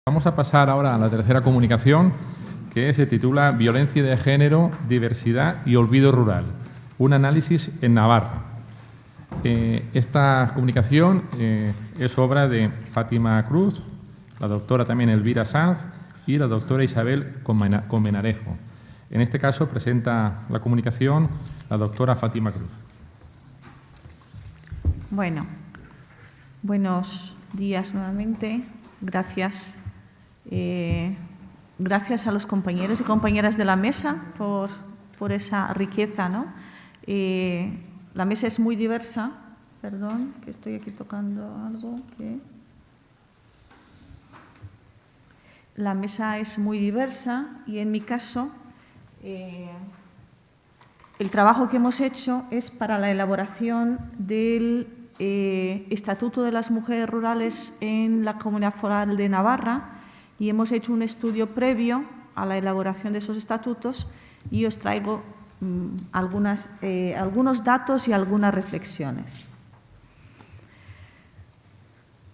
Vamos a pasar ahora a la tercera comunicación, que se titula Violencia de género, diversidad y olvido rural. Un análisis en Navarra. Esta comunicación es obra de Fátima Cruz, la doctora también Elvira Sanz y la doctora Isabel Comenarejo. En este caso presenta la comunicación la doctora Fátima Cruz. Bueno, buenos días nuevamente. Gracias. Gracias a los compañeros y compañeras de la mesa por esa riqueza, ¿no? La mesa es muy diversa. Perdón, que estoy aquí tocando algo que... La mesa es muy diversa y en mi caso el trabajo que hemos hecho es para la elaboración del Estatuto de las Mujeres Rurales en la Comunidad Foral de Navarra y hemos hecho un estudio previo a la elaboración de esos estatutos y os traigo algunos datos y algunas reflexiones.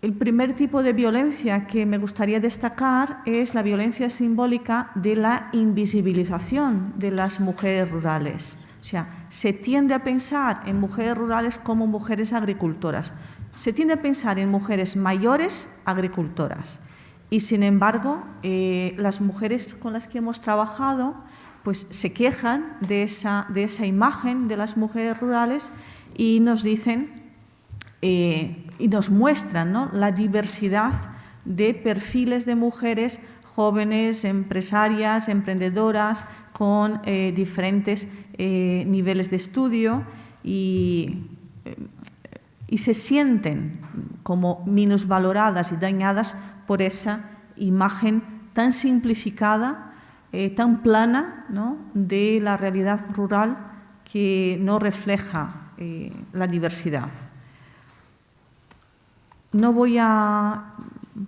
El primer tipo de violencia que me gustaría destacar es la violencia simbólica de la invisibilización de las mujeres rurales. O sea, se tiende a pensar en mujeres rurales como mujeres agricultoras. Se tiende a pensar en mujeres mayores agricultoras. Y, sin embargo, las mujeres con las que hemos trabajado pues, se quejan de esa imagen de las mujeres rurales y nos dicen y nos muestran, ¿no?, la diversidad de perfiles de mujeres jóvenes, empresarias, emprendedoras, con diferentes niveles de estudio y se sienten como minusvaloradas y dañadas por esa imagen tan simplificada, tan plana, ¿no?, de la realidad rural que no refleja la diversidad. No voy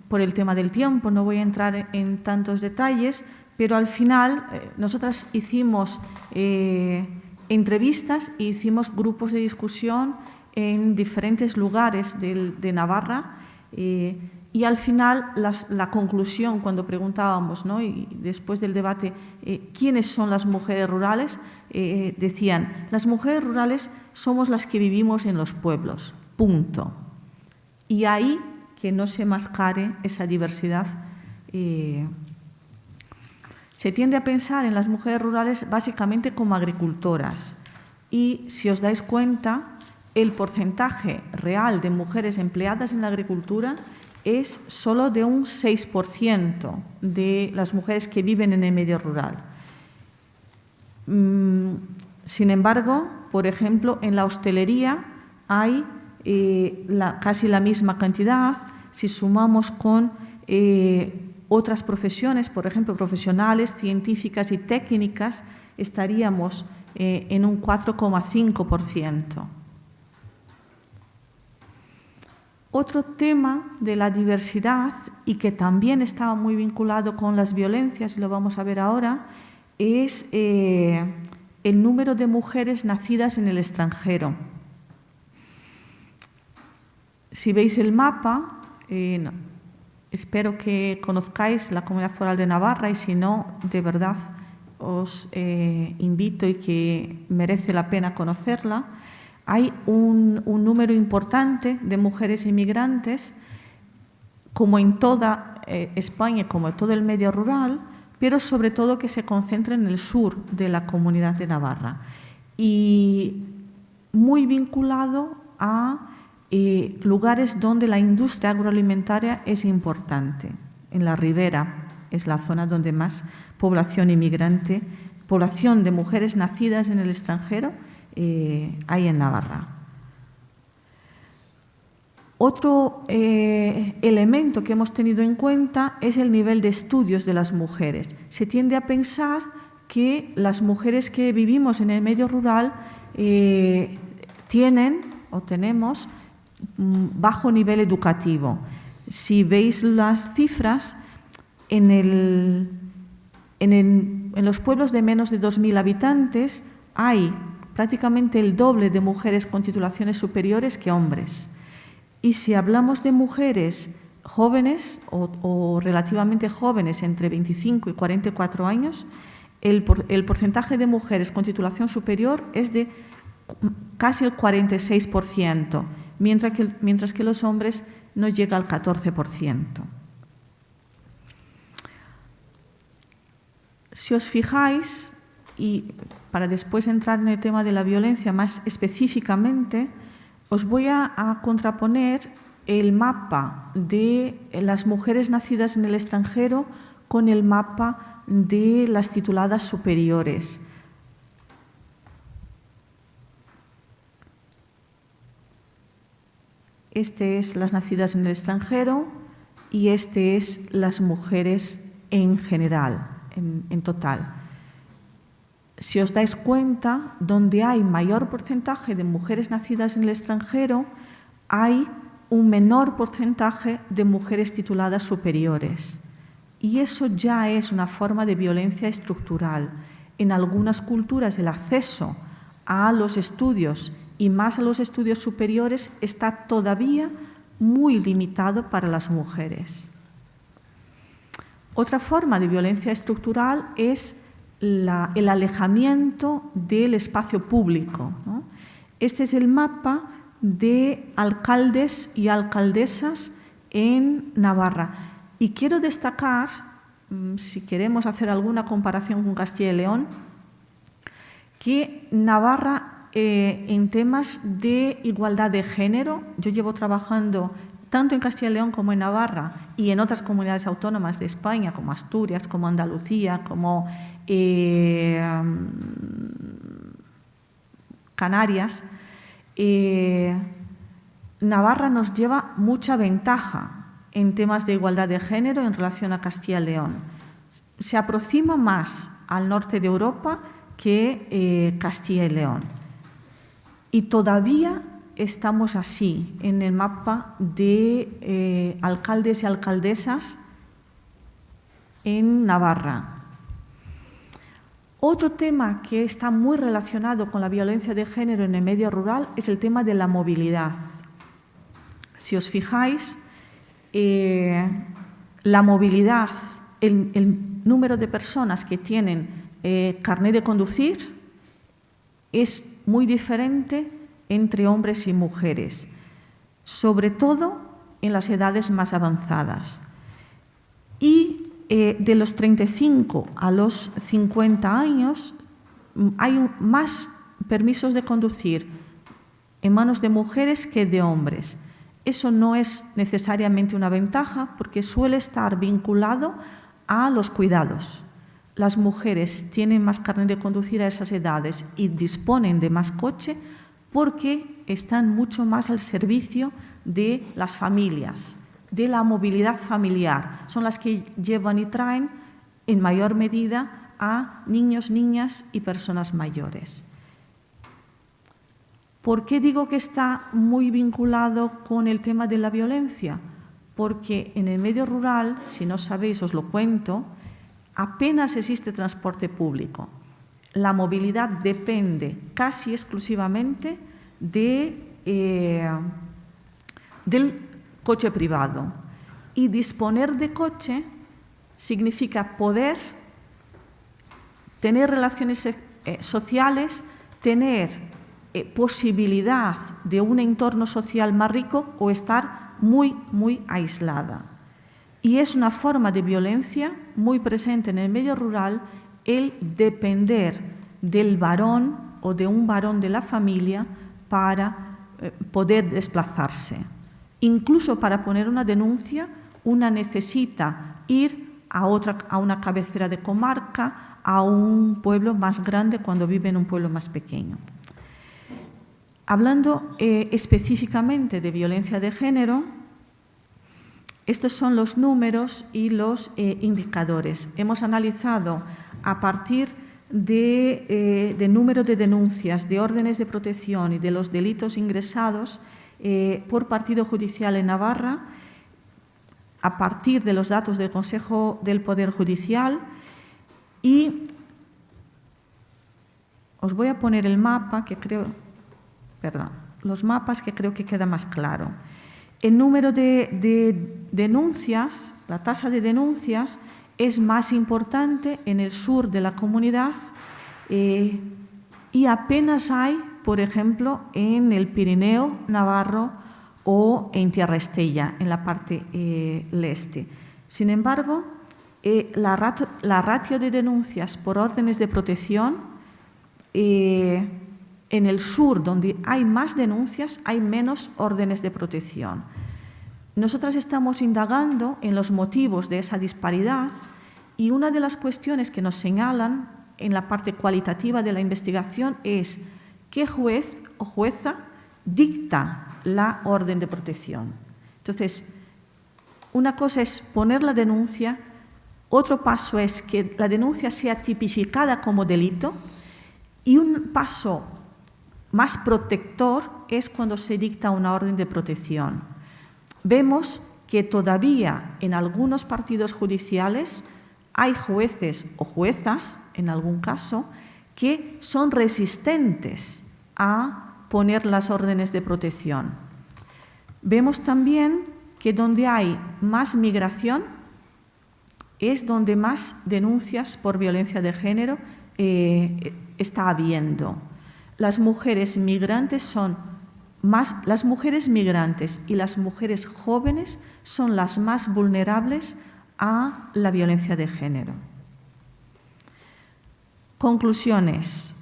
por el tema del tiempo, no voy a entrar en tantos detalles, pero al final nosotras hicimos entrevistas e hicimos grupos de discusión en diferentes lugares de Navarra y al final la conclusión, cuando preguntábamos, ¿no?, y después del debate, ¿quiénes son las mujeres rurales?, decían, las mujeres rurales somos las que vivimos en los pueblos, punto. Y ahí que no se mascare esa diversidad. Se tiende a pensar en las mujeres rurales básicamente como agricultoras y, si os dais cuenta, el porcentaje real de mujeres empleadas en la agricultura es solo de un 6% de las mujeres que viven en el medio rural. Sin embargo, por ejemplo, en la hostelería hay casi la misma cantidad. Si sumamos con otras profesiones, por ejemplo, profesionales, científicas y técnicas, estaríamos en un 4,5%. Otro tema de la diversidad, y que también estaba muy vinculado con las violencias, y lo vamos a ver ahora, es el número de mujeres nacidas en el extranjero. Si veis el mapa, espero que conozcáis la Comunidad Foral de Navarra y si no, de verdad os invito y que merece la pena conocerla. Hay un número importante de mujeres inmigrantes, como en toda España, como en todo el medio rural, pero sobre todo que se concentra en el sur de la Comunidad de Navarra y muy vinculado a lugares donde la industria agroalimentaria es importante. En la ribera es la zona donde más población inmigrante, población de mujeres nacidas en el extranjero hay en Navarra. Otro elemento que hemos tenido en cuenta es el nivel de estudios de las mujeres. Se tiende a pensar que las mujeres que vivimos en el medio rural tienen o tenemos bajo nivel educativo. Si veis las cifras, en los pueblos de menos de 2.000 habitantes hay prácticamente el doble de mujeres con titulaciones superiores que hombres. Y si hablamos de mujeres jóvenes o relativamente jóvenes, entre 25 y 44 años, el porcentaje de mujeres con titulación superior es de casi el 46%, mientras que los hombres no llega al 14%. Si os fijáis, y para después entrar en el tema de la violencia más específicamente, os voy a contraponer el mapa de las mujeres nacidas en el extranjero con el mapa de las tituladas superiores. Este es las nacidas en el extranjero y este es las mujeres en general, en total. Si os dais cuenta, donde hay mayor porcentaje de mujeres nacidas en el extranjero, hay un menor porcentaje de mujeres tituladas superiores. Y eso ya es una forma de violencia estructural. En algunas culturas el acceso a los estudios y más a los estudios superiores está todavía muy limitado para las mujeres. Otra forma de violencia estructural es el alejamiento del espacio público, ¿no? Este es el mapa de alcaldes y alcaldesas en Navarra. Y quiero destacar, si queremos hacer alguna comparación con Castilla y León, que Navarra, en temas de igualdad de género, yo llevo trabajando tanto en Castilla y León como en Navarra y en otras comunidades autónomas de España, como Asturias, como Andalucía, como Canarias. Navarra nos lleva mucha ventaja en temas de igualdad de género en relación a Castilla y León. Se aproxima más al norte de Europa que Castilla y León. Y todavía estamos así en el mapa de alcaldes y alcaldesas en Navarra. Otro tema que está muy relacionado con la violencia de género en el medio rural es el tema de la movilidad. Si os fijáis, la movilidad, el número de personas que tienen carné de conducir es muy diferente entre hombres y mujeres, sobre todo en las edades más avanzadas. Y de los 35 a los 50 años hay más permisos de conducir en manos de mujeres que de hombres. Eso no es necesariamente una ventaja porque suele estar vinculado a los cuidados. Las mujeres tienen más carnet de conducir a esas edades y disponen de más coche porque están mucho más al servicio de las familias, de la movilidad familiar. Son las que llevan y traen en mayor medida a niños, niñas y personas mayores. ¿Por qué digo que está muy vinculado con el tema de la violencia? Porque en el medio rural, si no sabéis, os lo cuento, apenas existe transporte público. La movilidad depende casi exclusivamente del coche privado. Y disponer de coche significa poder tener relaciones sociales, tener posibilidad de un entorno social más rico o estar muy, muy aislada. Y es una forma de violencia muy presente en el medio rural el depender del varón o de un varón de la familia para poder desplazarse. Incluso para poner una denuncia, una necesita ir a una cabecera de comarca, a un pueblo más grande cuando vive en un pueblo más pequeño. Hablando específicamente de violencia de género, estos son los números y los indicadores. Hemos analizado a partir de número de denuncias, de órdenes de protección y de los delitos ingresados por partido judicial en Navarra, a partir de los datos del Consejo del Poder Judicial, y os voy a poner el mapa que creo, los mapas que creo que queda más claro. El número de denuncias, la tasa de denuncias, es más importante en el sur de la comunidad y apenas hay, por ejemplo, en el Pirineo navarro o en Tierra Estella, en la parte este. Sin embargo, la ratio de denuncias por órdenes de protección, en el sur, donde hay más denuncias, hay menos órdenes de protección. Nosotras estamos indagando en los motivos de esa disparidad y una de las cuestiones que nos señalan en la parte cualitativa de la investigación es qué juez o jueza dicta la orden de protección. Entonces, una cosa es poner la denuncia, otro paso es que la denuncia sea tipificada como delito y un paso más protector es cuando se dicta una orden de protección. Vemos que todavía en algunos partidos judiciales hay jueces o juezas, en algún caso, que son resistentes a poner las órdenes de protección. Vemos también que donde hay más migración es donde más denuncias por violencia de género está habiendo. Las mujeres migrantes las mujeres migrantes y las mujeres jóvenes son las más vulnerables a la violencia de género. Conclusiones.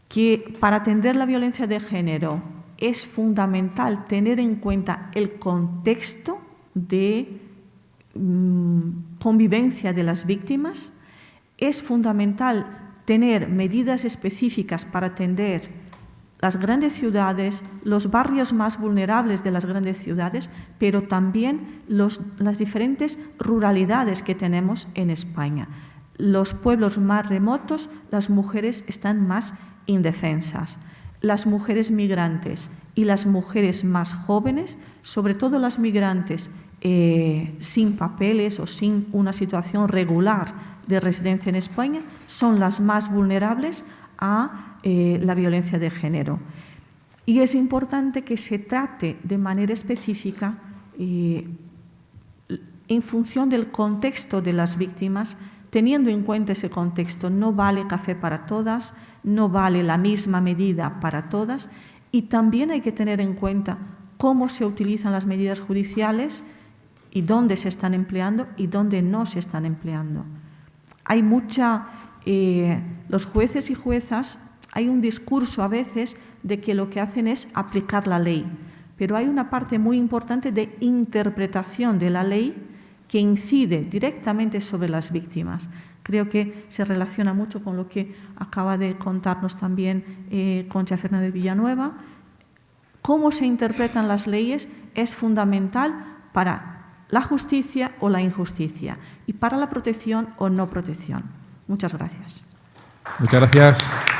Que para atender la violencia de género es fundamental tener en cuenta el contexto de convivencia de las víctimas, es fundamental tener medidas específicas para atender las grandes ciudades, los barrios más vulnerables de las grandes ciudades, pero también las diferentes ruralidades que tenemos en España. Los pueblos más remotos, las mujeres están más indefensas. Las mujeres migrantes y las mujeres más jóvenes, sobre todo las migrantes sin papeles o sin una situación regular de residencia en España, son las más vulnerables a la violencia de género. Y es importante que se trate de manera específica en función del contexto de las víctimas, teniendo en cuenta ese contexto. No vale café para todas, no vale la misma medida para todas y también hay que tener en cuenta cómo se utilizan las medidas judiciales y dónde se están empleando y dónde no se están empleando. Hay los jueces y juezas, hay un discurso a veces de que lo que hacen es aplicar la ley, pero hay una parte muy importante de interpretación de la ley que incide directamente sobre las víctimas. Creo que se relaciona mucho con lo que acaba de contarnos también Concha Fernández Villanueva. Cómo se interpretan las leyes es fundamental para la justicia o la injusticia y para la protección o no protección. Muchas gracias. Muchas gracias.